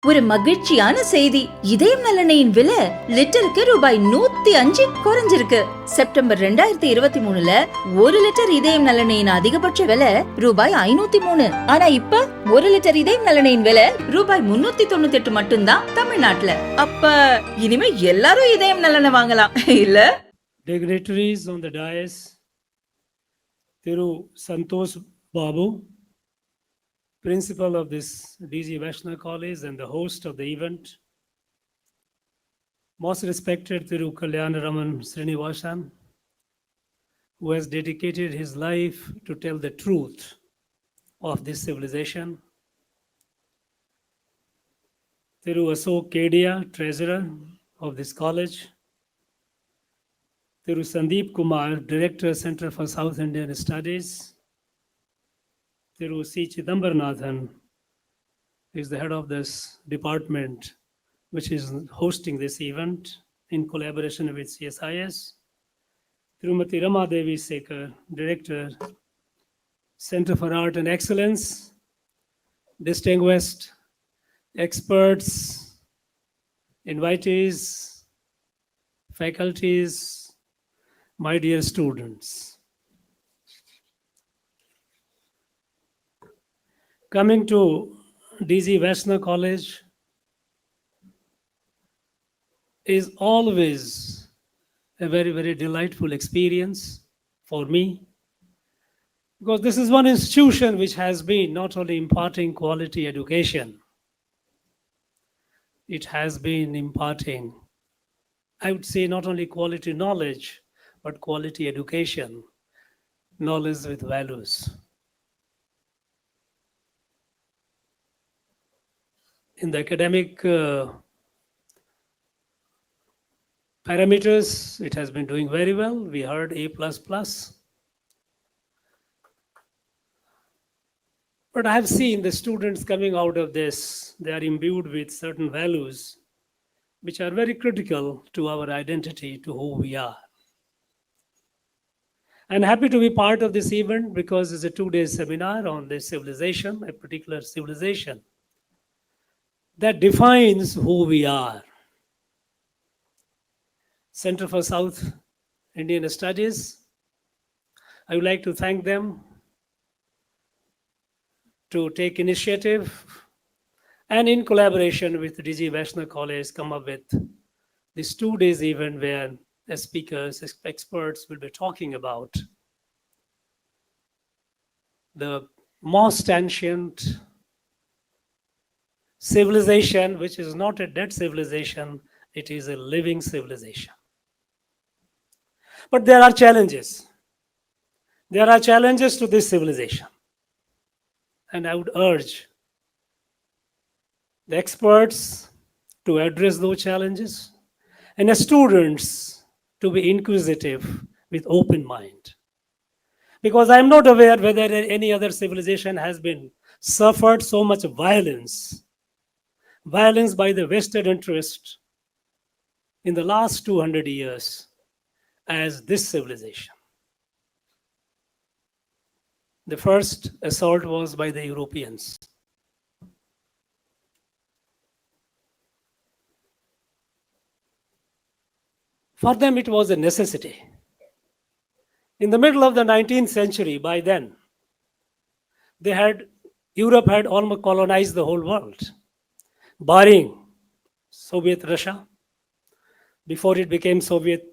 ஒரு மகிழ்ச்சியான செய்தி. இதயம் நல்லெண்ணெயின் விலை லிட்டருக்கு ரூபாய் 105 குறைஞ்சிருக்கு. செப்டம்பர் 2023ல 1 லிட்டர் இதயம் நல்லெண்ணெயின் அதிகபட்ச விலை ரூபாய் 503. ஆனா இப்ப 1 லிட்டர் இதயம் நல்லெண்ணெயின் விலை ரூபாய் 398 மட்டும்தான் தமிழ்நாட்டுல. அப்ப இனிமே எல்லாரும் இதயம் நல்லெண்ணெய் வாங்கலாம் இல்ல? Dignitaries on the dais, Thiru Santosh Babu, principal of this D.G. Vaishnav College and the host of the event, most respected Thiru Kalyanaraman Srinivasan, who has dedicated his life to tell the truth of this civilization, Thiru Ashok Kedia, treasurer of this college, Thiru Sandeep Kumar, director, Center for South Indian Studies, Thiru C. Chidambaranathan is the head of this department, which is hosting this event in collaboration with CSIS. Thirumati Rama Devi Sekar, Director, Center for Art and Excellence, distinguished experts, invitees, faculties, my dear students. Coming to D.G. Vaishnav College is always a very, very delightful experience for me, because this is one institution which has been not only imparting quality education, it has been imparting, I would say, not only quality knowledge, but quality education, knowledge with values. In the academic parameters, it has been doing very well. We heard A++. But I have seen the students coming out of this, they are imbued with certain values which are very critical to our identity, to who we are. I'm happy to be part of this event because it's a 2-day seminar on this civilization, a particular civilization that defines who we are. Center for South Indian Studies, I would like to thank them to take initiative and in collaboration with D.G. Vaishnav College come up with this 2 days event where the speakers, experts will be talking about the most ancient civilization, which is not a dead civilization, it is a living civilization. But there are challenges. There are challenges to this civilization. And I would urge the experts to address those challenges and the students to be inquisitive with open mind. Because I'm not aware whether any other civilization has been suffered so much violence by the vested interest in the last 200 years as this civilization. The first assault was by the Europeans. For them, it was a necessity. In the middle of the 19th century, by then, Europe had almost colonized the whole world, barring Soviet Russia. Before it became Soviet,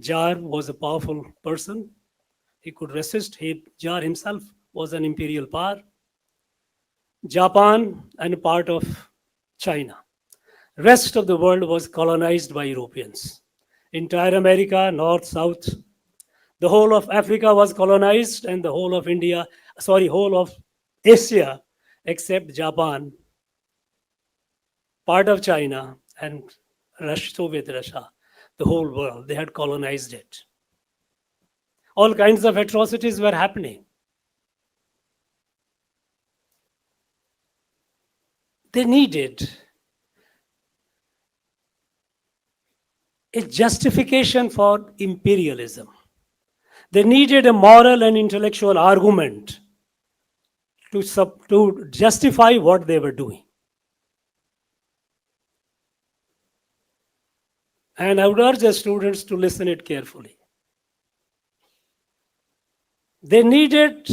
Tsar was a powerful person. He could resist. Tsar himself was an imperial power. Japan and part of China. Rest of the world was colonized by Europeans. Entire America, North, South, the whole of Africa was colonized, and the whole of Asia, except Japan, part of China, and Soviet Russia, the whole world, they had colonized it. All kinds of atrocities were happening. They needed a justification for imperialism. They needed a moral and intellectual argument to justify what they were doing. And I would urge the students to listen it carefully. They needed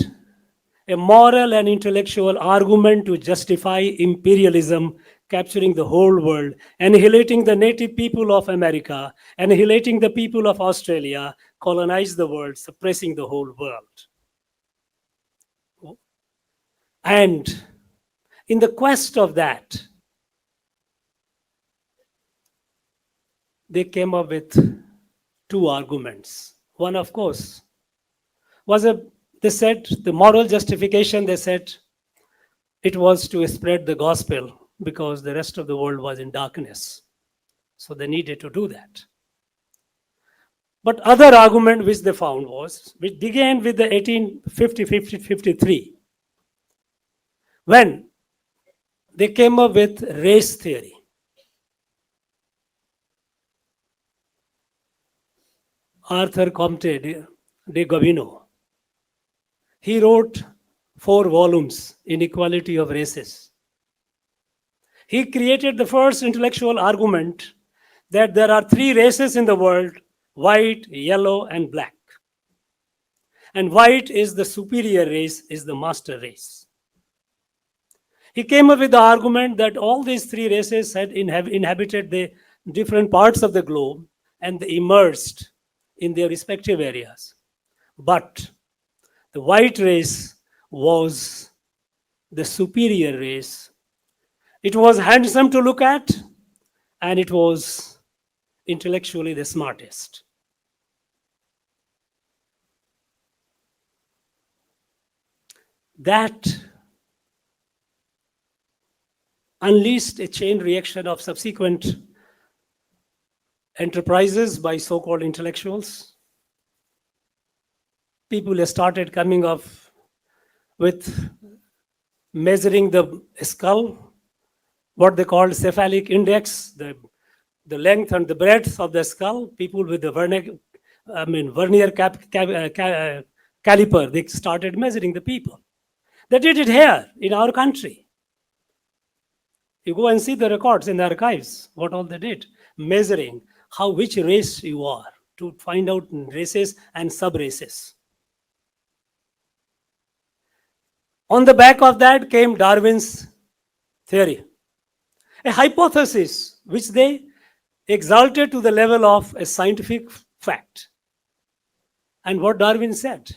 a moral and intellectual argument to justify imperialism capturing the whole world, annihilating the native people of America, annihilating the people of Australia, colonize the world, suppressing the whole world. And in the quest of that, they came up with two arguments. One, of course, was they said the moral justification, they said it was to spread the gospel because the rest of the world was in darkness. So they needed to do that. But other argument which they found was, which began with the 1850-53, when they came up with race theory. Arthur Comte de Governoe, he wrote 4 volumes, Inequality of Races. He created the first intellectual argument that there are 3 races in the world: white, yellow, and black. And white is the superior race, is the master race. He came up with the argument that all these 3 races had inhabited the different parts of the globe and they immersed in their respective areas. But the white race was the superior race. It was handsome to look at, and it was intellectually the smartest. That unleashed a chain reaction of subsequent enterprises by so-called intellectuals. People started coming up with measuring the skull, what they called cephalic index, the length and the breadth of the skull. People with the vernier caliper, they started measuring the people. They did it here in our country. You go and see the records in the archives, what all they did, measuring which race you are, to find out races and sub-races. On the back of that came Darwin's theory, a hypothesis which they exalted to the level of a scientific fact. And what Darwin said,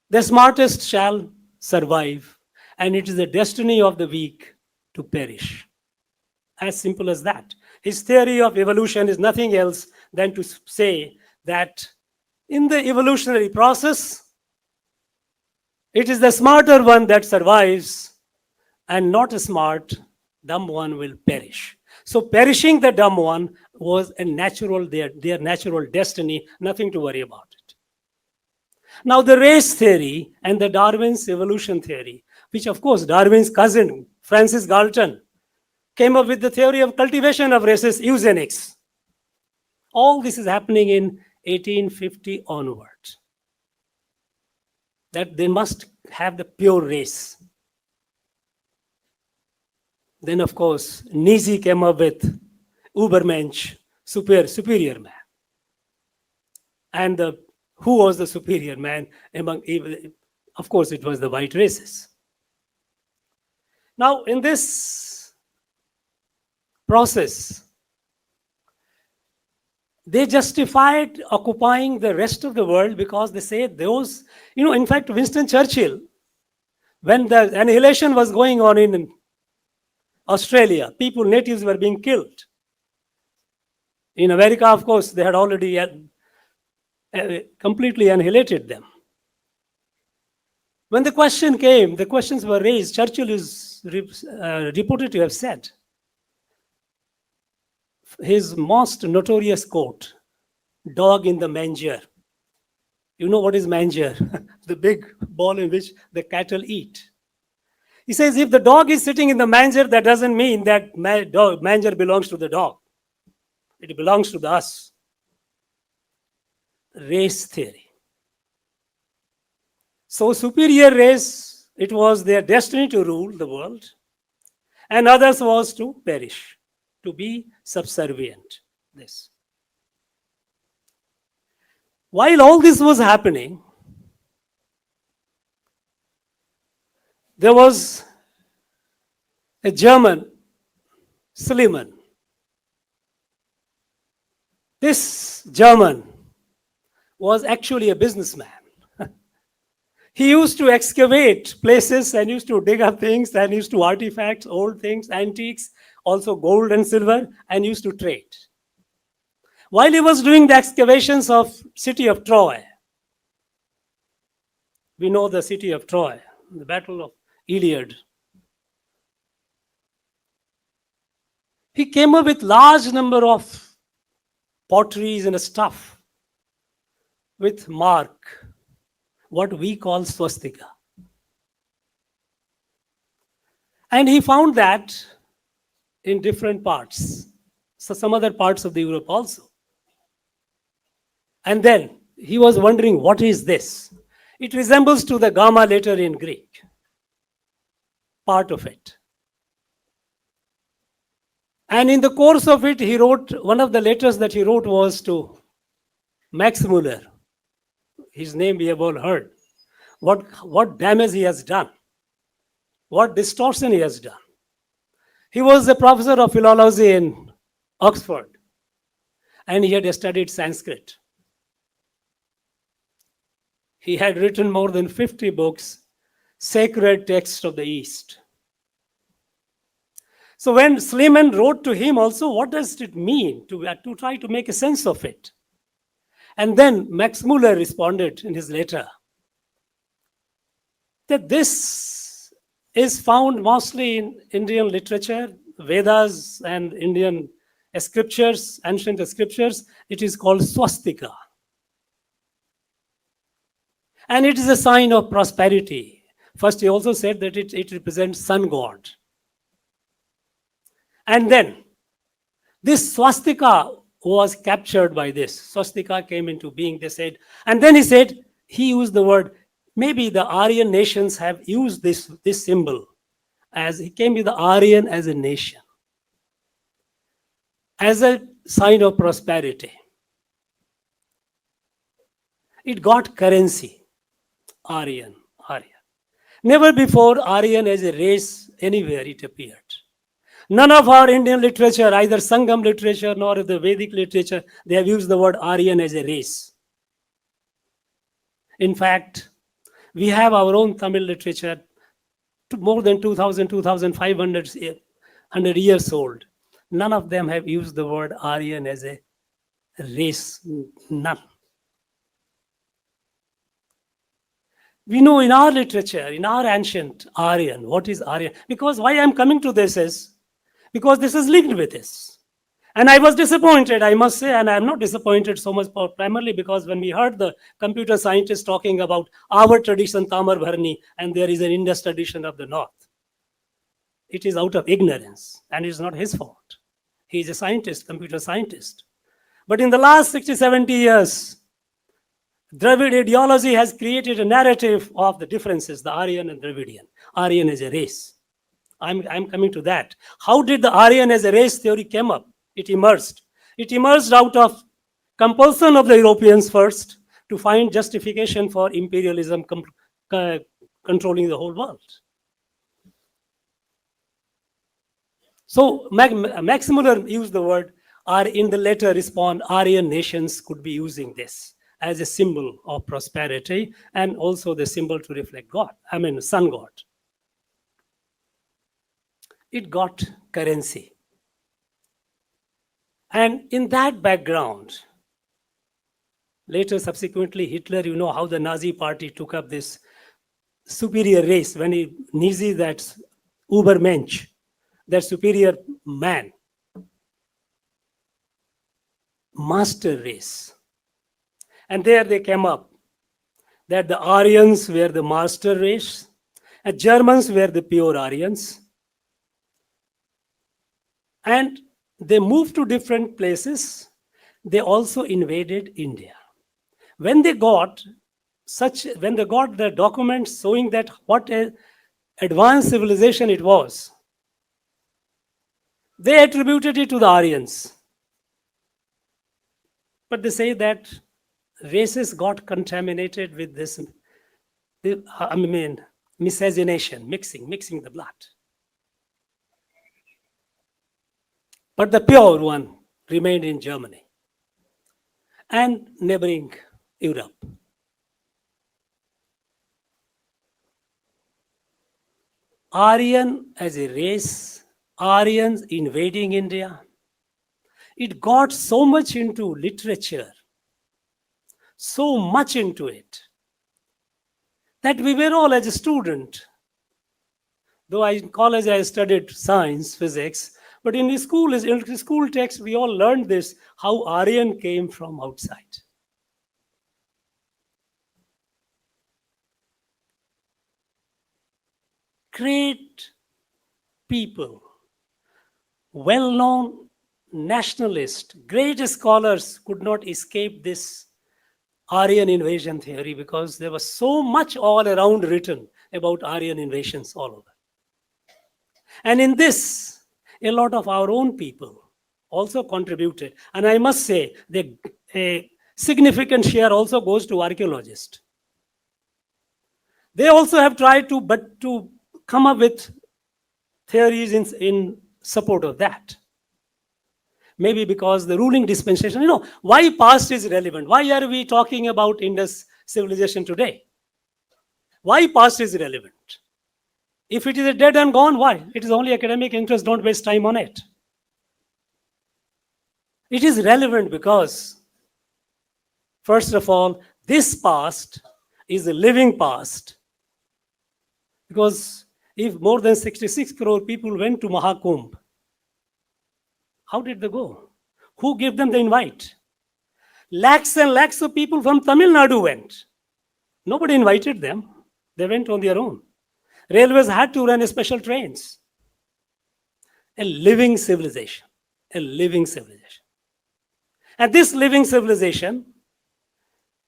the smartest shall survive, and it is the destiny of the weak to perish. As simple as that. His theory of evolution is nothing else than to say that in the evolutionary process, it is the smarter one that survives, and not a smart, dumb one will perish. So perishing the dumb one was a natural, their natural destiny, nothing to worry about it. Now the race theory and the Darwin's evolution theory, which of course Darwin's cousin, Francis Galton, came up with the theory of cultivation of races, eugenics. All this is happening in 1850 onwards. That they must have the pure race. Then, of course, Nietzsche came up with Übermensch, superior man. And who was the superior man among? Of course, it was the white races. Now, in this process, they justified occupying the rest of the world because they say those, in fact, Winston Churchill, when the annihilation was going on in Australia, natives were being killed. In America, of course, they had already completely annihilated them. When the questions were raised, Churchill is reported to have said, his most notorious quote, dog in the manger. You know what is manger? The big ball in which the cattle eat. He says, if the dog is sitting in the manger, that doesn't mean that manger belongs to the dog. It belongs to us. Race theory. So superior race, it was their destiny to rule the world, and others was to perish. to be subservient. This. While all this was happening, there was a German, Schliemann. This German was actually a businessman. He used to excavate places and used to dig up things and used to artifacts, old things, antiques, also gold and silver, and used to trade. While he was doing the excavations of city of Troy, we know the city of Troy, the battle of Iliad. He came up with large number of potteries and stuff with mark, what we call swastika. And he found that in different parts, so some other parts of the Europe also. And then he was wondering, what is this? It resembles to the gamma letter in Greek, part of it. And in the course of it, he wrote, one of the letters that he wrote was to Max Muller. His name we have all heard. What damage he has done. What distortion he has done. He was a professor of philology in Oxford. And he had studied Sanskrit. He had written more than 50 books, sacred texts of the East. So when Schliemann wrote to him also, what does it mean to try to make a sense of it? And then Max Muller responded in his letter that this is found mostly in Indian literature, Vedas and Indian scriptures, ancient scriptures. It is called swastika. And it is a sign of prosperity. First, he also said that it represents sun god. And then this swastika was captured by this. Swastika came into being, they said. And then he said, he used the word, maybe the Aryan nations have used this symbol as he came with the Aryan as a nation, as a sign of prosperity. It got currency, Aryan. Never before Aryan as a race anywhere it appeared. None of our Indian literature, either Sangam literature nor the Vedic literature, they have used the word Aryan as a race. In fact, we have our own Tamil literature, more than 2,000, 2,500 years old. None of them have used the word Aryan as a race. None. We know in our literature, in our ancient Aryan, what is Aryan? Because why I'm coming to this is, because this is linked with this. And I was disappointed, I must say, and I'm not disappointed so much primarily because when we heard the computer scientists talking about our tradition, Tamar Bharni, and there is an Indus tradition of the north. It is out of ignorance, and it's not his fault. He is a scientist, computer scientist. But in the last 60, 70 years, Dravid ideology has created a narrative of the differences, the Aryan and Dravidian. Aryan as a race. I'm coming to that. How did the Aryan as a race theory came up? It emerged. It emerged out of compulsion of the Europeans first to find justification for imperialism controlling the whole world. So Max Muller used the word, or in the letter respond, Aryan nations could be using this as a symbol of prosperity and also the symbol to reflect God, sun god. It got currency. And in that background, later subsequently Hitler, you know how the Nazi party took up this superior race when he Nazi, that's Übermensch, that superior man, master race. And there they came up that the Aryans were the master race and Germans were the pure Aryans. And they moved to different places. They also invaded India. When they got the documents showing that what an advanced civilization it was, They attributed it to the Aryans. But they say that races got contaminated with this, miscegenation, mixing the blood. But the pure one remained in Germany and neighboring Europe. Aryan as a race, Aryans invading India, it got so much into literature, so much into it, that we were all, as a student, though in college I studied science, physics, but in the school text, we all learned this, how Aryan came from outside. Great people, well-known nationalists, great scholars could not escape this Aryan invasion theory because there was so much all around written about Aryan invasions all over. And in this, a lot of our own people also contributed. And I must say, a significant share also goes to archaeologists. They also have tried to come up with theories in support of that. Maybe because the ruling dispensation, why past is relevant? Why are we talking about Indus civilization today? Why past is relevant? If it is a dead and gone, why? It is only academic interest, don't waste time on it. It is relevant because, first of all, this past is a living past. Because if more than 66 crore people went to Mahakumbh, how did they go? Who gave them the invite? Lakhs and lakhs of people from Tamil Nadu went. Nobody invited them. They went on their own. Railways had to run special trains. A living civilization. A living civilization. And this living civilization,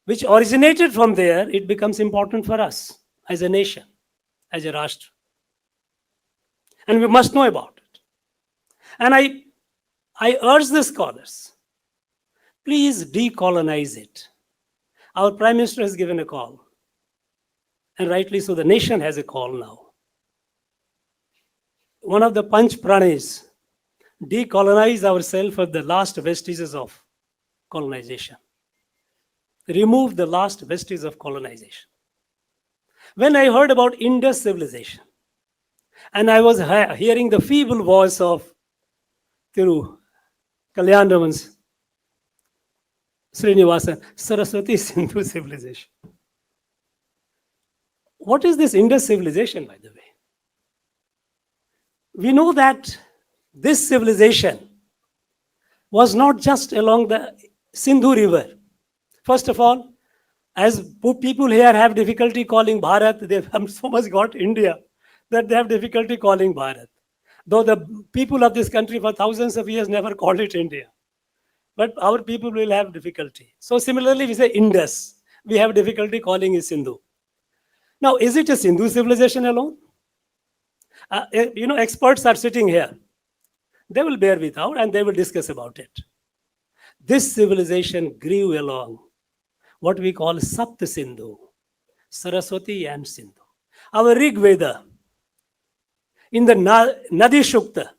which originated from there, it becomes important for us as a nation, as a Rashtra. And we must know about it. And I urge the scholars, please decolonize it. Our Prime Minister has given a call. And rightly so, the nation has a call now. One of the Panch Pranis, decolonize ourselves of the last vestiges of colonization. Remove the last vestiges of colonization. When I heard about Indus civilization, and I was hearing the feeble voice of Thiru Kalyanraman's Srinivasan, Saraswati Sindhu civilization. What is this Indus civilization, by the way? We know that this civilization was not just along the Sindhu river. First of all, as people here have difficulty calling Bharat, they have so much got India that they have difficulty calling Bharat. Though the people of this country for thousands of years never called it India. But our people will have difficulty. So similarly, we say Indus. We have difficulty calling it Sindhu. Now, is it a Sindhu civilization alone? Experts are sitting here. They will bear with out and they will discuss about it. This civilization grew along what we call Sapt Sindhu, Saraswati and Sindhu. Our Rig Veda, in the Nadi Shukta,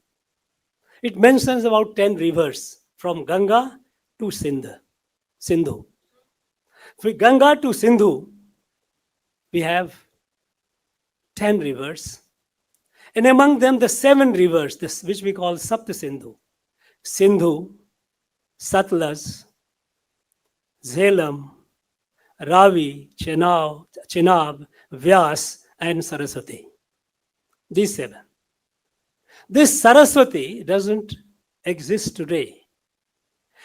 it mentions about 10 rivers from Ganga to Sindhu. From Ganga to Sindhu, we have 10 rivers. And among them, the 7 rivers, which we call Sapt Sindhu. Sindhu, Satluj, Jhelum, Ravi, Chenab, Vyas, and Saraswati. These 7. This Saraswati doesn't exist today.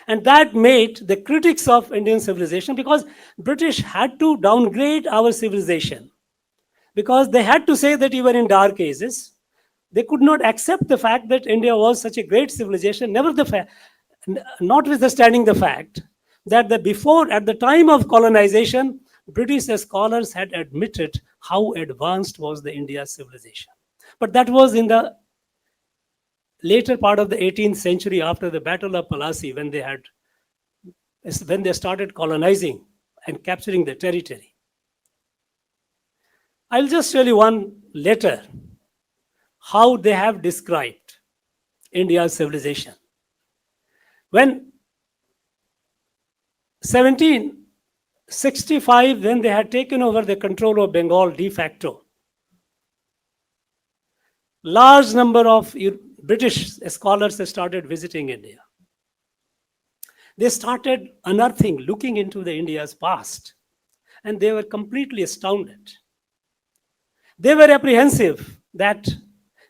And that made the critics of Indian civilization, because British had to downgrade our civilization. Because they had to say that we were in dark ages. They could not accept the fact that India was such a great civilization, notwithstanding the fact that at the time of colonization, British scholars had admitted how advanced was the India civilization. But that was in the later part of the 18th century, after the Battle of Plassey, when they started colonizing and capturing the territory. I'll just tell you one letter, how they have described India's civilization. When 1765, when they had taken over the control of Bengal de facto, large number of British scholars started visiting India. They started unearthing, looking into the India's past, and they were completely astounded. They were apprehensive that,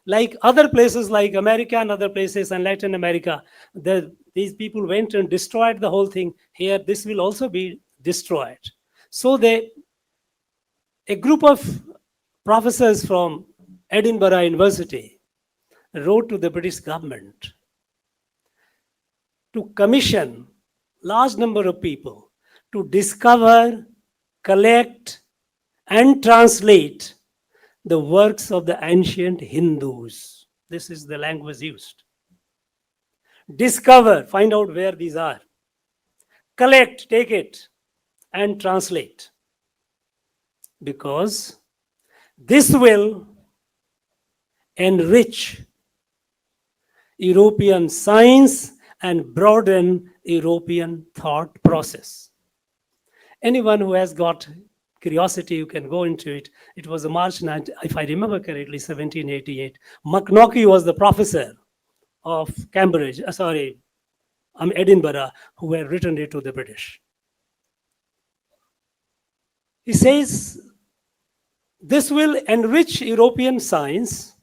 like other places like America and other places and Latin America, these people went and destroyed the whole thing. Here, this will also be destroyed. So a group of professors from Edinburgh University wrote to the British government to commission large number of people to discover, collect, and translate the works of the ancient Hindus. This is the language used. Discover, find out where these are. Collect, take it, and translate. Because this will enrich European science and broaden European thought process. Anyone who has got curiosity, you can go into it. It was a March 9, if I remember correctly, 1788. Macnaughey was the professor of Edinburgh, who had written it to the British. He says, this will enrich European science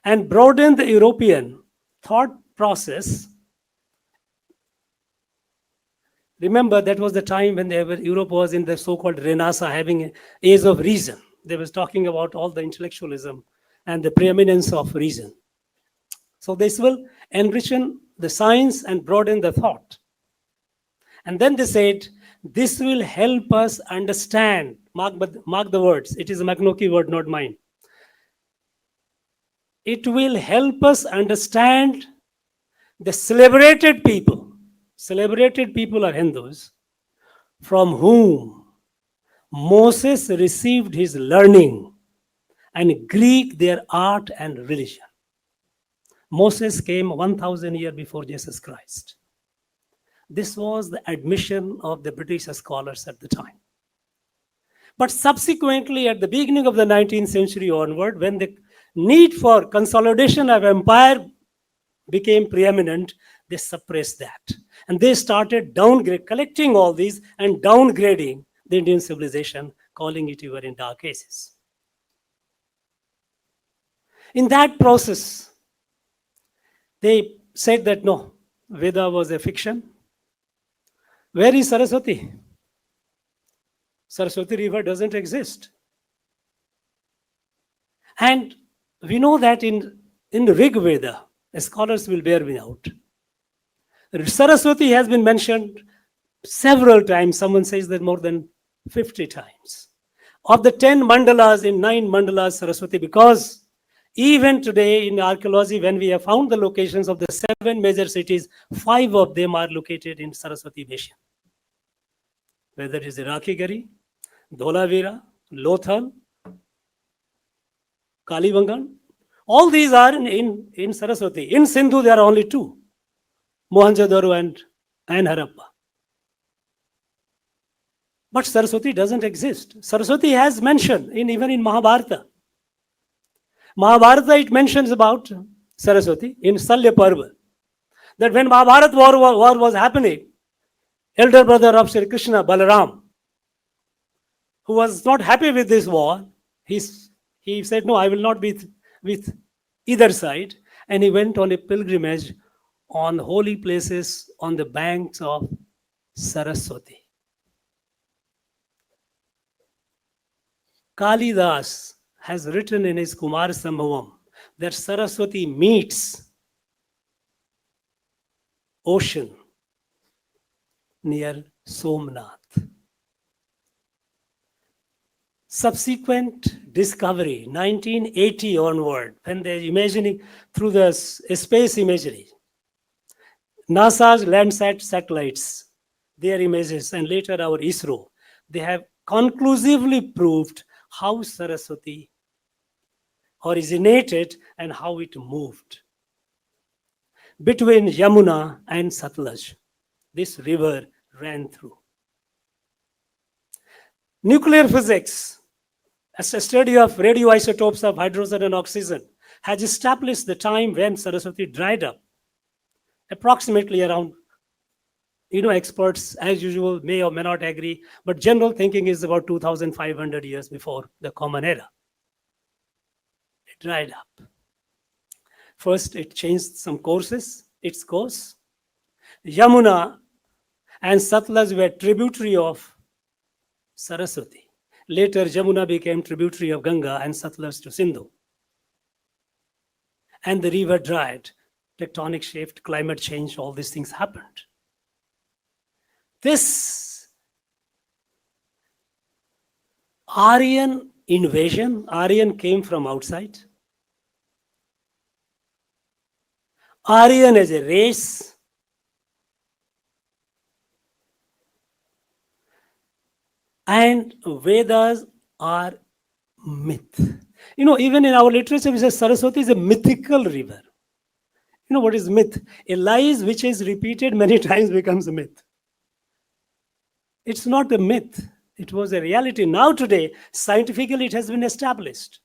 and broaden the European thought process. Remember, that was the time when Europe was in the so-called Renaissance, having an age of reason. They was talking about all the intellectualism and the preeminence of reason. So this will enrich the science and broaden the thought. And then they said, this will help us understand, mark the words, it is a Macnaughey word, not mine. It will help us understand the celebrated people are Hindus, from whom Moses received his learning, and Greek their art and religion. Moses came 1,000 years before Jesus Christ. This was the admission of the British scholars at the time. But subsequently, at the beginning of the 19th century onward, when the need for consolidation of empire became preeminent, they suppressed that. And they started collecting all these and downgrading the Indian civilization, calling it even in dark ages. In that process, they said that no, Veda was a fiction. Where is Saraswati? Saraswati river doesn't exist. And we know that in the Rig Veda, scholars will bear me out. Saraswati has been mentioned several times. Someone says that more than 50 times. Of the 10 mandalas, in 9 mandalas, Saraswati, because even today in archaeology, when we have found the locations of the 7 major cities, 5 of them are located in Saraswati Basin. Whether it is Rakhigarhi, Dholavira, Lothal, Kalibangan, all these are in Saraswati. In Sindhu, there are only 2, Mohenjo-daro and Harappa. But Saraswati doesn't exist. Saraswati has mentioned even in Mahabharata. Mahabharata, it mentions about Saraswati in Salya Parva, that when Mahabharata war was happening, elder brother of Sri Krishna, Balaram, who was not happy with this war, he said, no, I will not be with either side. And he went on a pilgrimage on holy places on the banks of Saraswati. Kalidas has written in his Kumar Sambhavam that Saraswati meets ocean near Somnath. subsequent discovery, 1980 onward, when they're imagining through the space imagery, NASA's Landsat satellites, their images, and later our ISRO, they have conclusively proved how Saraswati originated and how it moved. Between Yamuna and Satluj, this river ran through. Nuclear physics, as a study of radioisotopes of hydrogen and oxygen, has established the time when Saraswati dried up, approximately around, experts as usual may or may not agree, but general thinking is about 2,500 years before the Common Era. It dried up. First, it changed some courses, its course. Yamuna and Satluj were tributary of Saraswati. Later, Yamuna became tributary of Ganga and Satluj to Sindhu. And the river dried. Tectonic shift, climate change, all these things happened. This Aryan invasion, Aryan came from outside. Aryan as a race, and Vedas are myth. Even in our literature, we say Saraswati is a mythical river. What is myth? A lie which is repeated many times becomes a myth. It's not a myth. It was a reality. Now today, scientifically, it has been established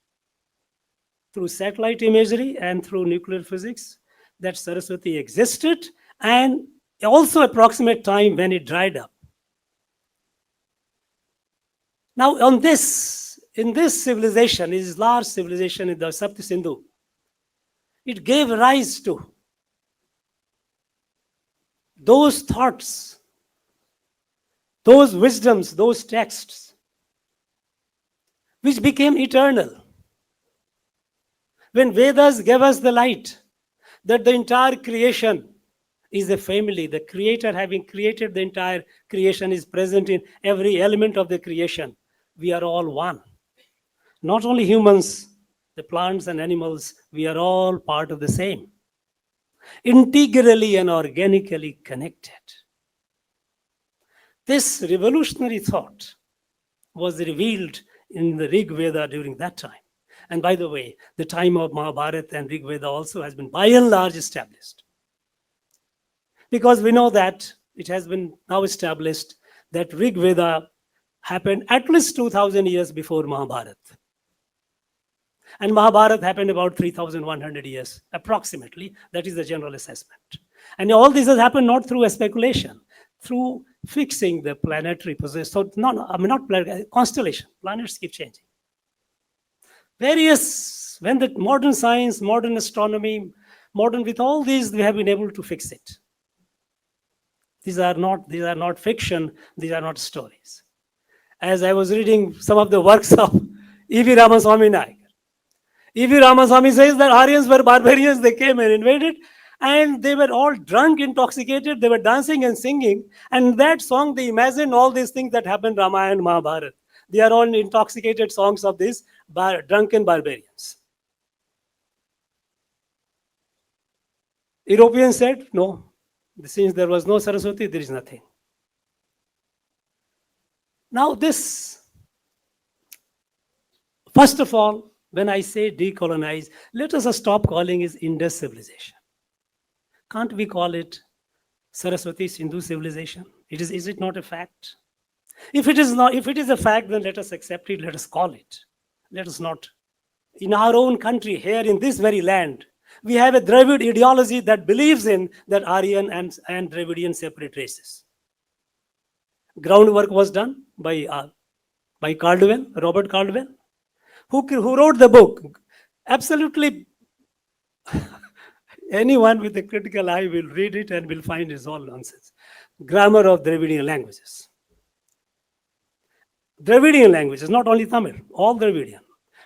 through satellite imagery and through nuclear physics that Saraswati existed, and also approximate time when it dried up. Now, in this civilization, this large civilization in the Sapti Sindhu, it gave rise to those thoughts, those wisdoms, those texts, which became eternal. When Vedas gave us the light, that the entire creation is a family. The Creator, having created the entire creation, is present in every element of the creation. We are all one. Not only humans, the plants and animals, we are all part of the same. Integrally and organically connected. This revolutionary thought was revealed in the Rig Veda during that time. And by the way, the time of Mahabharata and Rig Veda also has been by and large established. Because we know that it has been now established that Rig Veda happened at least 2,000 years before Mahabharata. And Mahabharata happened about 3,100 years, approximately. That is the general assessment. And all this has happened not through a speculation, through fixing the planetary position. So, not planet, constellation. Planets keep changing. When the modern science, modern astronomy, with all these, we have been able to fix it. These are not fiction, these are not stories. As I was reading some of the works of E.V. Ramaswamy Nayak, E.V. Ramaswamy says that Aryans were barbarians, they came and invaded, and they were all drunk, intoxicated, they were dancing and singing, and that song, they imagined all these things that happened in Ramayana and Mahabharata. They are all intoxicated songs of these drunken barbarians. Europeans said, no, since there was no Saraswati, there is nothing. Now this, first of all, when I say decolonize, let us stop calling it Indus civilization. Can't we call it Saraswati Sindhu civilization? Is it not a fact? If it is a fact, then let us accept it, let us call it. Let us not. In our own country, here in this very land, we have a Dravid ideology that believes in that Aryan and Dravidian separate races. Groundwork was done by Caldwell, Robert Caldwell, who wrote the book. Absolutely anyone with a critical eye will read it and will find it's all nonsense. Grammar of Dravidian languages. Dravidian languages, not only Tamil, all Dravidian.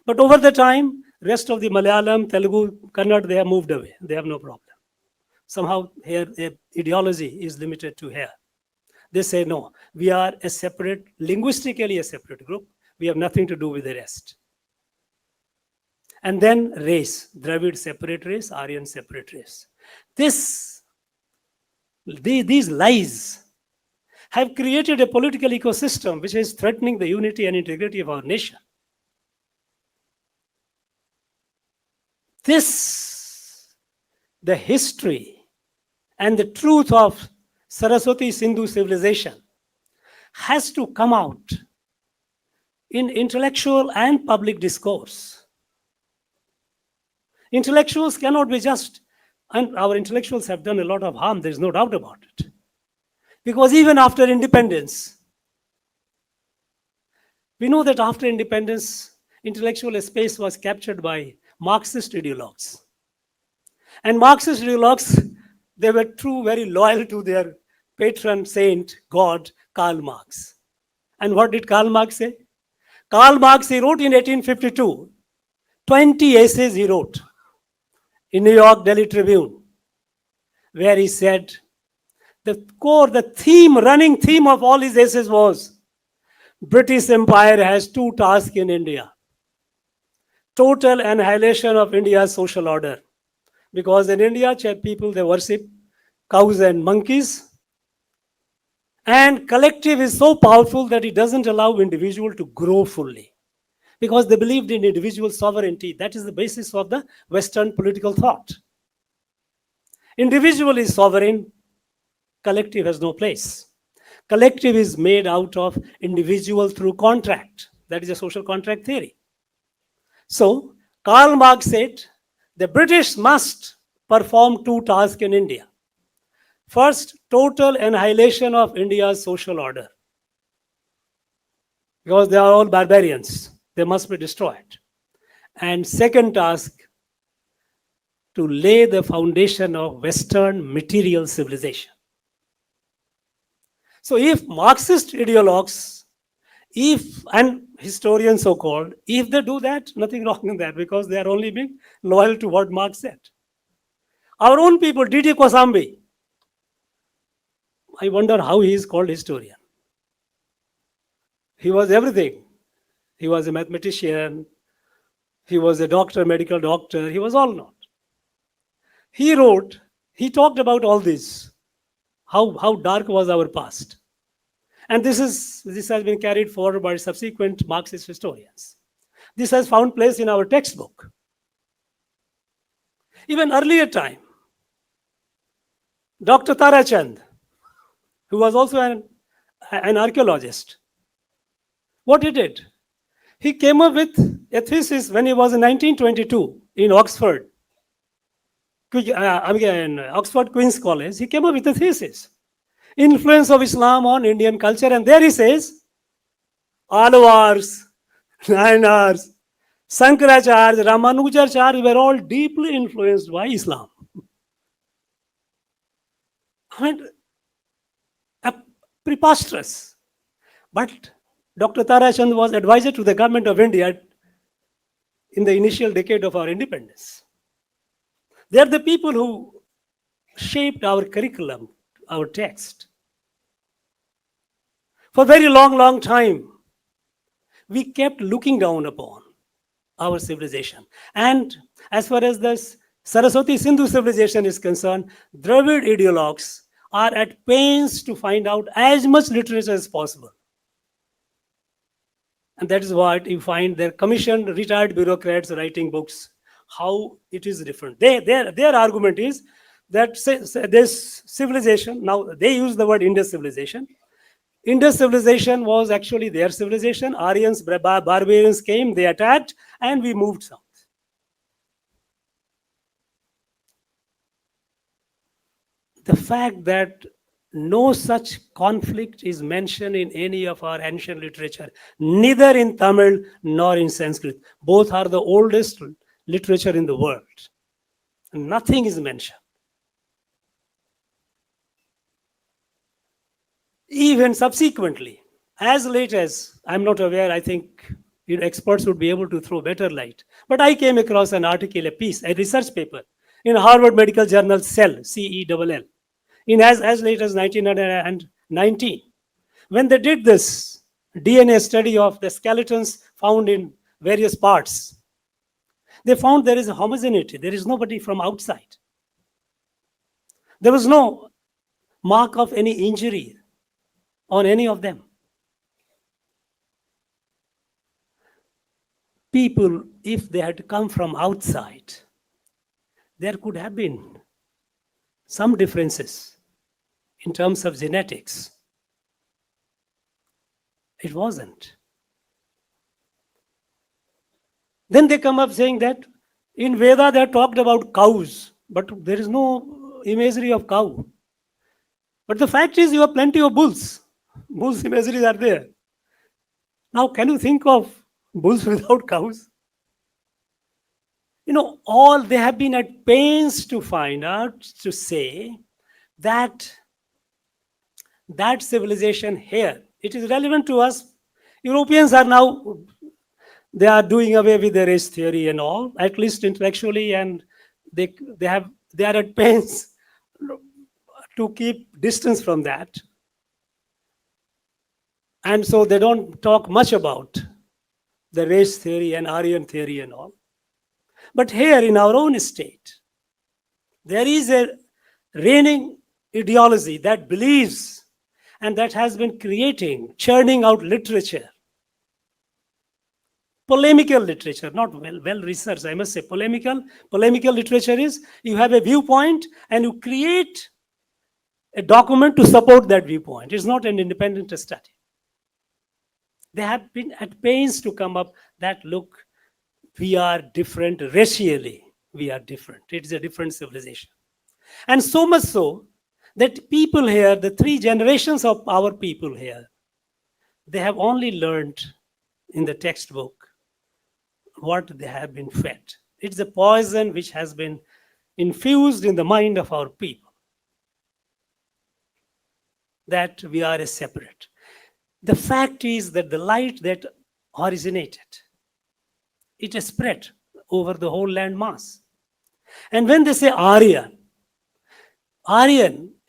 But over the time, rest of the Malayalam, Telugu, Kannada, they have moved away. They have no problem. Somehow here, ideology is limited to here. They say, no, we are linguistically a separate group. We have nothing to do with the rest. And then race, Dravid separate race, Aryan separate race. These lies have created a political ecosystem which is threatening the unity and integrity of our nation. The history and the truth of Saraswati Sindhu civilization has to come out in intellectual and public discourse. Intellectuals cannot be just, and our intellectuals have done a lot of harm, there's no doubt about it. Because even after independence, we know that after independence, intellectual space was captured by Marxist ideologues. And Marxist ideologues, they were very loyal to their patron saint, God, Karl Marx. And what did Karl Marx say? Karl Marx, he wrote in 1852, 20 essays he wrote in New York Daily Tribune, where he said, running theme of all his essays was, British Empire has two tasks in India. Total annihilation of India's social order. Because in India, people, they worship cows and monkeys. And collective is so powerful that it doesn't allow individual to grow fully. Because they believed in individual sovereignty. That is the basis of the Western political thought. Individual is sovereign, collective has no place. Collective is made out of individual through contract. That is a social contract theory. So, Karl Marx said, the British must perform two tasks in India. First, total annihilation of India's social order. Because they are all barbarians. They must be destroyed. And second task, to lay the foundation of Western material civilization. So if Marxist ideologues, and historians so-called, if they do that, nothing wrong in that, because they are only being loyal to what Marx said. Our own people, D.T. Kosambi, I wonder how he is called historian. He was everything. He was a mathematician, he was a doctor, medical doctor, he was all not. He talked about all this, how dark was our past. And this has been carried forward by subsequent Marxist historians. This has found place in our textbook. Even earlier time, Dr. Tarachand, who was also an archaeologist, what he did? He came up with a thesis when he was in 1922 in Oxford, Oxford Queen's College. He came up with a thesis. Influence of Islam on Indian culture. And there he says, Alvars, Nayanars, Sankaracharya, Ramanujacharya were all deeply influenced by Islam. I mean, preposterous. But Dr. Tarachand was advisor to the government of India in the initial decade of our independence. They are the people who shaped our curriculum, our text. For a very long time, we kept looking down upon our civilization. And as far as this Saraswati Sindhu civilization is concerned, Dravid ideologues are at pains to find out as much literature as possible. And that is what you find their commissioned retired bureaucrats writing books, how it is different. Their argument is that this civilization, now they use the word Indus civilization. Indus civilization was actually their civilization. Aryans, barbarians came, they attacked, and we moved south. The fact that no such conflict is mentioned in any of our ancient literature, neither in Tamil nor in Sanskrit. Both are the oldest literature in the world. Nothing is mentioned. Even subsequently, as late as, I'm not aware, I think experts would be able to throw better light. But I came across an article, a piece, a research paper in Harvard Medical Journal Cell, CELL, in as late as 1919. When they did this DNA study of the skeletons found in various parts, they found there is a homogeneity. There is nobody from outside. There was no mark of any injury on any of them. People, if they had come from outside, there could have been some differences in terms of genetics. It wasn't. Then they come up saying that in Veda they are talked about cows, but there is no imagery of cow. But the fact is you have plenty of bulls. Bulls imageries are there. Now can you think of bulls without cows? All they have been at pains to find out, to say that that civilization here, it is relevant to us. Europeans are now, they are doing away with the race theory and all, at least intellectually, and they are at pains to keep distance from that. And so they don't talk much about the race theory and Aryan theory and all. But here in our own state, there is a reigning ideology that believes and that has been churning out literature. Polemical literature, not well researched, I must say. Polemical literature is you have a viewpoint and you create a document to support that viewpoint. It's not an independent study. They have been at pains to come up that, look, we are different racially. We are different. It is a different civilization. And so much so that people here, the 3 generations of our people here, they have only learned in the textbook what they have been fed. It's a poison which has been infused in the mind of our people, that we are a separate. The fact is that the light that originated, it has spread over the whole land mass. And when they say Aryan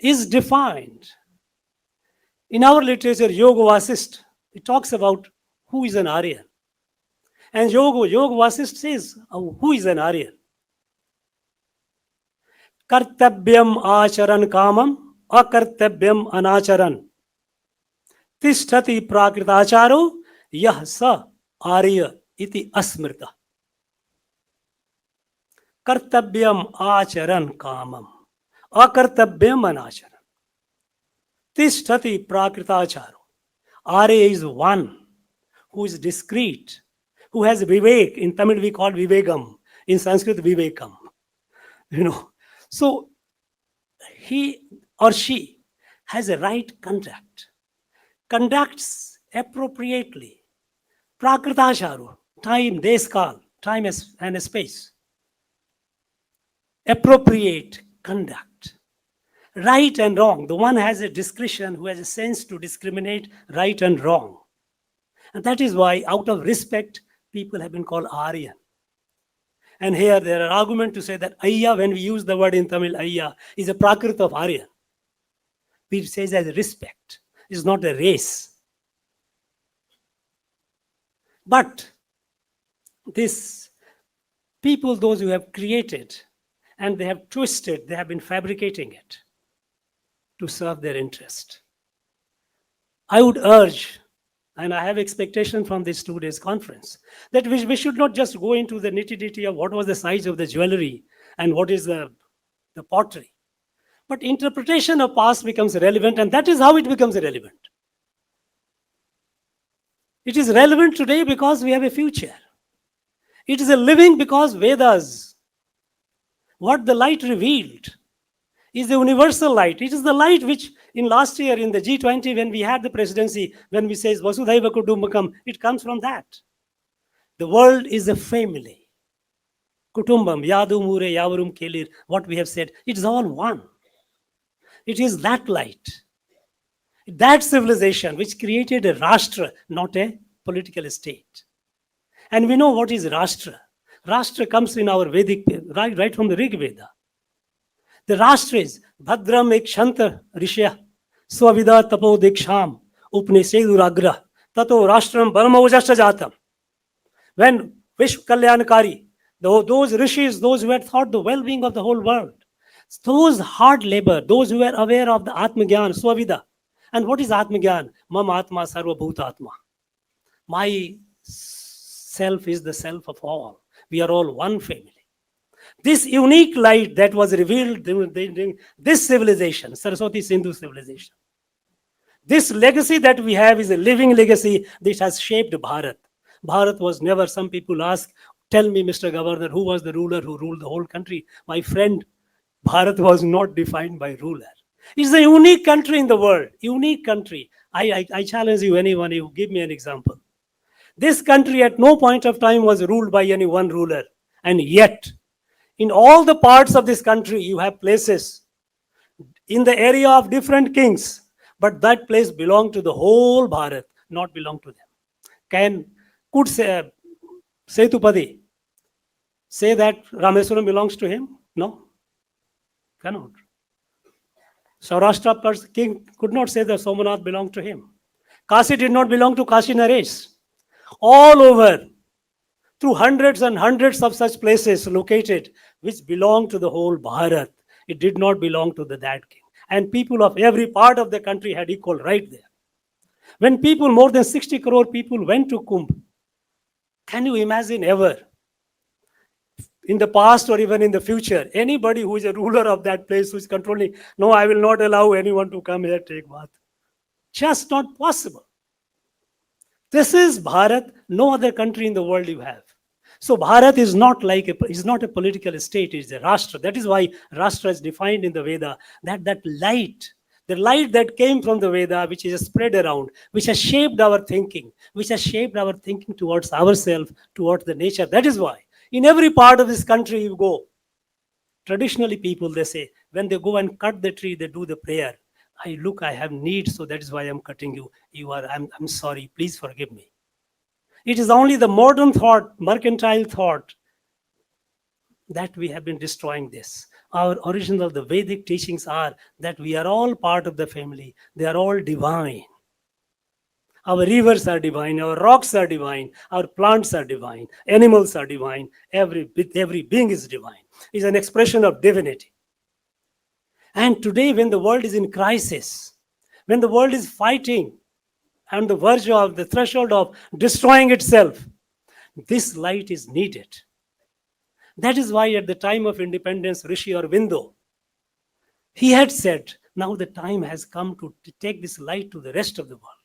is defined in our literature, Yoga Vasist, it talks about who is an Aryan. And Yoga Vasist says, who is an Aryan? Kartabyam acharan kamam, akartabyam anacharan. Tishtati prakritacharo, yah sa Arya iti asmrita. Kartabyam acharan kamam, akartabyam anacharan. Tishtati prakritacharo. Arya is one who is discreet, who has vivek. In Tamil we call vivegam, in Sanskrit vivekam. So he or she has a right conduct, conducts appropriately. Prakritacharo, time, deskal, time and a space. Appropriate conduct. Right and wrong. The one has a discretion, who has a sense to discriminate right and wrong. And that is why, out of respect, people have been called Aryan. And here there are arguments to say that Ayya, when we use the word in Tamil, Ayya, is a prakrit of Aryan. It says as respect. It's not a race. But these people, those who have created, and they have twisted, they have been fabricating it to serve their interest. I would urge, and I have expectation from this 2 days conference, that we should not just go into the nitty-gritty of what was the size of the jewelry and what is the pottery. But interpretation of past becomes relevant, and that is how it becomes relevant. It is relevant today because we have a future. It is a living because Vedas, what the light revealed, is the universal light. It is the light which in last year in the G20, when we had the presidency, when we say Vasudhaiva Kutumbakam, it comes from that. The world is a family. Kutumbam, Yadu Mure, Yavarum Kelir, what we have said, it is all one. It is that light, that civilization which created a Rashtra, not a political state. And we know what is Rashtra. Rashtra comes in our Vedic, right from the Rig Veda. The Rashtra is Bhadram ek Shanta Rishya, Swavida Tapo Deksham, Upneseduragra, tato rashtraṁ paramavujascha jatam. When Vishwa Kalyankari, those rishis, those who had thought the well-being of the whole world, those hard labor, those who were aware of the Atmagyan, Swavida. And what is Atmagyan? Mam Atma Sarva Bhutatma. My self is the self of all. We are all one family. This unique light that was revealed during this civilization, Saraswati Sindhu civilization. This legacy that we have is a living legacy that has shaped Bharat. Bharat was never, some people ask, tell me, Mr. Governor, who was the ruler who ruled the whole country? My friend, Bharat was not defined by ruler. It's a unique country in the world, unique country. I challenge you, anyone, you give me an example. This country at no point of time was ruled by any one ruler. And yet, in all the parts of this country, you have places in the area of different kings, but that place belonged to the whole Bharat, not belong to them. Could Setupati say that Rameswaram belongs to him? No, cannot. Saurashtra king could not say that Somanath belonged to him. Kasi did not belong to Kashi Naresh. All over, through hundreds and hundreds of such places located, which belong to the whole Bharat, it did not belong to that king. And people of every part of the country had equal right there. When people, more than 60 crore people went to Kumbh, can you imagine ever, in the past or even in the future, anybody who is a ruler of that place who is controlling, no, I will not allow anyone to come here, take bath. Just not possible. This is Bharat, no other country in the world you have. So Bharat is not a political state, it's a Rashtra. That is why Rashtra is defined in the Veda, that light, the light that came from the Veda, which is spread around, which has shaped our thinking, towards ourselves, towards the nature. That is why in every part of this country you go, traditionally people, they say, when they go and cut the tree, they do the prayer. I have need, so that is why I'm cutting you. I'm sorry, please forgive me. It is only the modern thought, mercantile thought, that we have been destroying this. Our original, the Vedic teachings are that we are all part of the family. They are all divine. Our rivers are divine, our rocks are divine, our plants are divine, animals are divine, every being is divine. It's an expression of divinity. And today, when the world is in crisis, when the world is fighting on the verge of the threshold of destroying itself, this light is needed. That is why at the time of independence, Rishi Aurobindo, he had said, now the time has come to take this light to the rest of the world.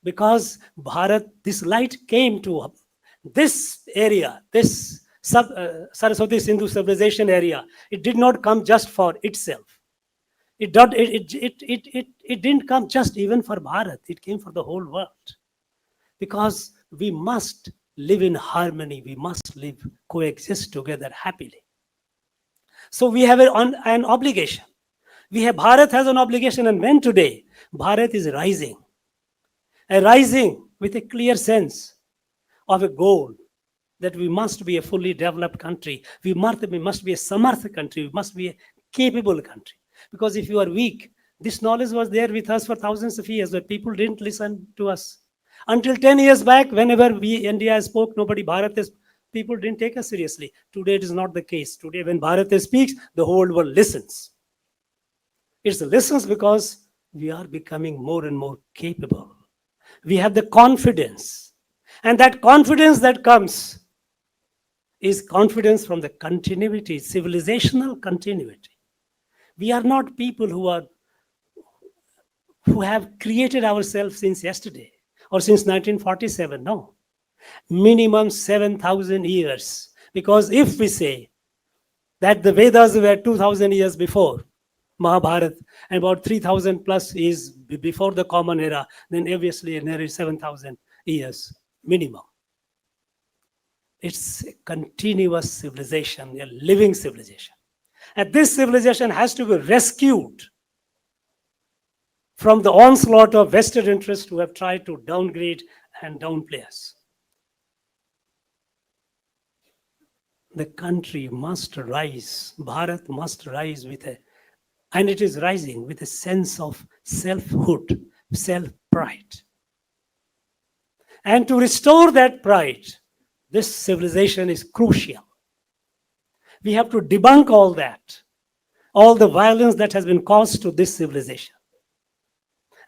Because Bharat, this light came to this area, this Saraswati Sindhu civilization area. It did not come just for itself. It didn't come just even for Bharat. It came for the whole world. Because we must live in harmony. We must coexist together happily. So we have an obligation. Bharat has an obligation, and when today Bharat is rising with a clear sense of a goal that we must be a fully developed country. We must be a samartha country. We must be a capable country. Because if you are weak, this knowledge was there with us for thousands of years, but people didn't listen to us. Until 10 years back, whenever India spoke, people didn't take us seriously. Today it is not the case. Today when Bharat speaks, the whole world listens. It listens because we are becoming more and more capable. We have the confidence. And that confidence that comes is confidence from the continuity, civilizational continuity. We are not people who have created ourselves since yesterday or since 1947. No. Minimum 7,000 years. Because if we say that the Vedas were 2,000 years before Mahabharata, and about 3,000 plus is before the Common Era, then obviously nearly 7,000 years minimum. It's a continuous civilization, a living civilization. And this civilization has to be rescued from the onslaught of vested interests who have tried to downgrade and downplay us. The country must rise, Bharat must rise and it is rising with a sense of selfhood, self-pride. And to restore that pride, this civilization is crucial. We have to debunk all that, all the violence that has been caused to this civilization.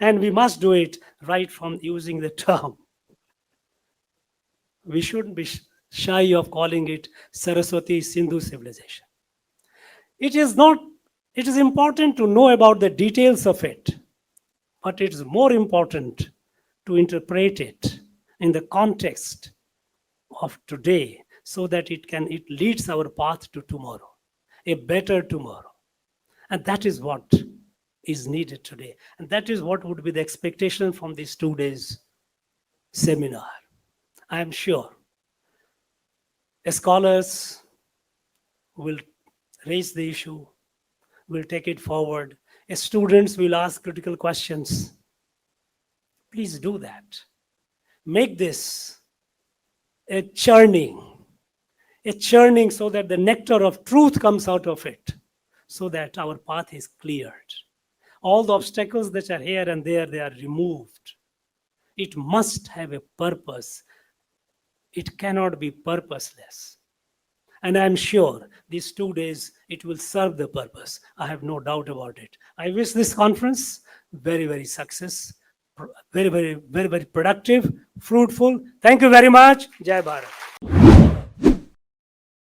And we must do it right from using the term. We shouldn't be shy of calling it Saraswati Sindhu civilization. It is important to know about the details of it, but it is more important to interpret it in the context of today so that it leads our path to tomorrow, a better tomorrow. And that is what is needed today. And that is what would be the expectation from these 2 days seminar. I am sure scholars will raise the issue, will take it forward. Students will ask critical questions. Please do that. Make this a churning so that the nectar of truth comes out of it, so that our path is cleared. All the obstacles that are here and there, they are removed. It must have a purpose. It cannot be purposeless. And I'm sure these 2 days, it will serve the purpose. I have no doubt about it. I wish this conference very, very success, very, very, very, very productive, fruitful. Thank you very much. Jai Bharat.